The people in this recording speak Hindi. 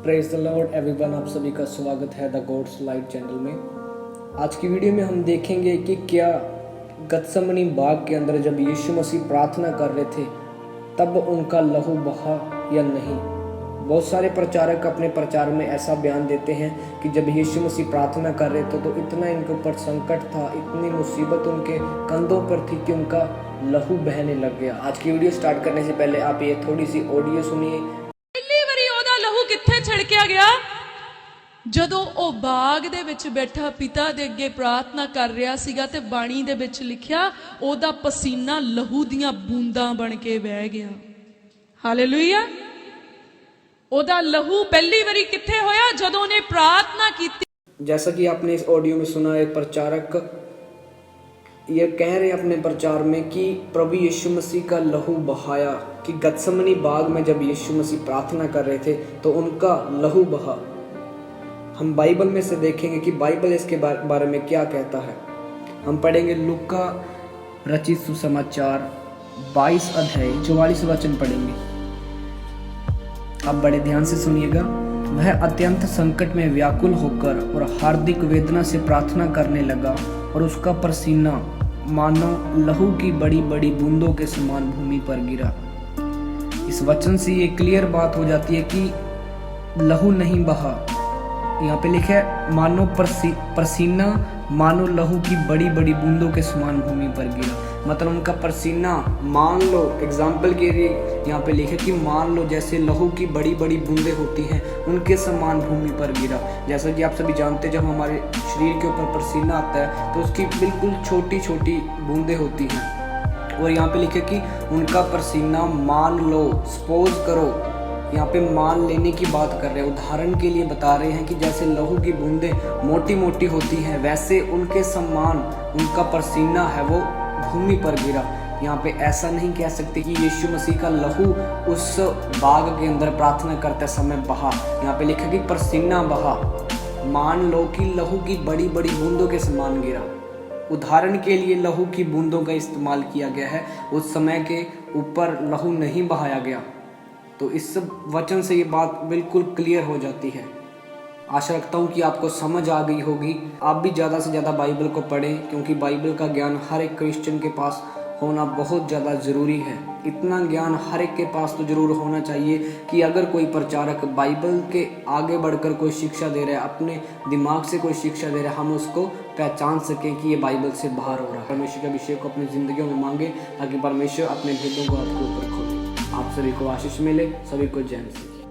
प्रेज द लॉर्ड एवरीवन, आप सभी का स्वागत है द गॉड्स लाइट चैनल में। आज की वीडियो में हम देखेंगे कि क्या गत्समनी बाग के अंदर जब यीशु मसीह प्रार्थना कर रहे थे तब उनका लहू बहा या नहीं। बहुत सारे प्रचारक अपने प्रचार में ऐसा बयान देते हैं कि जब यीशु मसीह प्रार्थना कर रहे थे तो इतना इनके ऊपर संकट था, इतनी मुसीबत उनके कंधों पर थी कि उनका लहू बहने लग गया। आज की वीडियो स्टार्ट करने से पहले आप ये थोड़ी सी ऑडियो सुनिए। ਪਹਿਲੀ ਵਾਰੀ ਉਹਦਾ ਲਹੂ ਕਿੱਥੇ ਛਿੜਕਿਆ ਗਿਆ? ਜਦੋਂ ਉਹ ਬਾਗ ਦੇ ਵਿੱਚ ਬੈਠਾ ਪਿਤਾ ਦੇ ਅੱਗੇ ਪ੍ਰਾਰਥਨਾ ਕਰ ਰਿਹਾ ਸੀਗਾ ਤੇ ਬਾਣੀ ਦੇ ਵਿੱਚ ਲਿਖਿਆ ਉਹਦਾ ਪਸੀਨਾ ਲਹੂ ਦੀਆਂ ਬੂੰਦਾਂ ਬਣ ਕੇ ਵਹਿ ਗਿਆ। ਹਾਲੇਲੂਇਆ। ਉਹਦਾ ਲਹੂ ਪਹਿਲੀ ਵਾਰੀ ਕਿੱਥੇ ਹੋਇਆ? ਜਦੋਂ ਉਹਨੇ ਪ੍ਰਾर्थना ਕੀਤੀ। जैसा कि आपने इस ऑडियो में सुना, एक प्रचारक ये कह रहे अपने प्रचार में कि प्रभु यीशु मसीह का लहू बहाया, कि गत्समनी बाग में जब यीशु मसीह प्रार्थना कर रहे थे तो उनका लहू बहा। हम बाइबल में से देखेंगे कि बाइबल इसके बारे में क्या कहता है। हम पढ़ेंगे लूका रचित सुसमाचार 22 अध्याय 44 वचन पढ़ेंगे। आप बड़े ध्यान से सुनिएगा। वह अत्यंत संकट में व्याकुल होकर और हार्दिक वेदना से प्रार्थना करने लगा और उसका पसीना मानो लहू की बड़ी बड़ी बूंदों के समान भूमि पर गिरा। इस वचन से ये क्लियर बात हो जाती है कि लहू नहीं बहा। यहाँ पे लिखा है मानो पसीना मानो लहू की बड़ी बड़ी बूंदों के समान भूमि पर गिरा। मतलब उनका पसीना, मान लो एग्जाम्पल के लिए यहाँ पे लिखे कि मान लो जैसे लहू की बड़ी बड़ी बूंदें होती हैं उनके समान भूमि पर गिरा। जैसा कि आप सभी जानते हैं, जब हमारे शरीर के ऊपर पसीना आता है तो उसकी बिल्कुल छोटी छोटी बूंदें होती हैं। और यहाँ पे लिखे कि उनका पसीना मान लो, सपोज करो, यहाँ पे मान लेने की बात कर रहे हैं, उदाहरण के लिए बता रहे हैं कि जैसे लहू की बूंदें मोटी मोटी होती हैं वैसे उनके समान उनका पसीना है वो भूमि पर गिरा। यहाँ पे ऐसा नहीं कह सकते कि यीशु मसीह का लहू उस बाग के अंदर प्रार्थना करते समय बहा। यहाँ पे लिखा कि पसीना बहा, मान लो कि लहू की बड़ी बड़ी बूंदों के समान गिरा। उदाहरण के लिए लहू की बूंदों का इस्तेमाल किया गया है, उस समय के ऊपर लहू नहीं बहाया गया। तो इस वचन से ये बात बिल्कुल क्लियर हो जाती है। आशा रखता हूँ कि आपको समझ आ गई होगी। आप भी ज़्यादा से ज़्यादा बाइबल को पढ़ें, क्योंकि बाइबल का ज्ञान हर एक क्रिश्चियन के पास होना बहुत ज़्यादा ज़रूरी है। इतना ज्ञान हर एक के पास तो ज़रूर होना चाहिए कि अगर कोई प्रचारक बाइबल के आगे बढ़कर कोई शिक्षा दे रहा है, अपने दिमाग से कोई शिक्षा दे रहा है, हम उसको पहचान सकें कि ये बाइबल से बाहर हो रहा है। परमेश्वर के अभिषेक को अपनी ज़िंदगियों में मांगे ताकि परमेश्वर अपने भेदों को आपके ऊपर खोले। आप सभी को आशीष मिले, सभी को जय मसीह।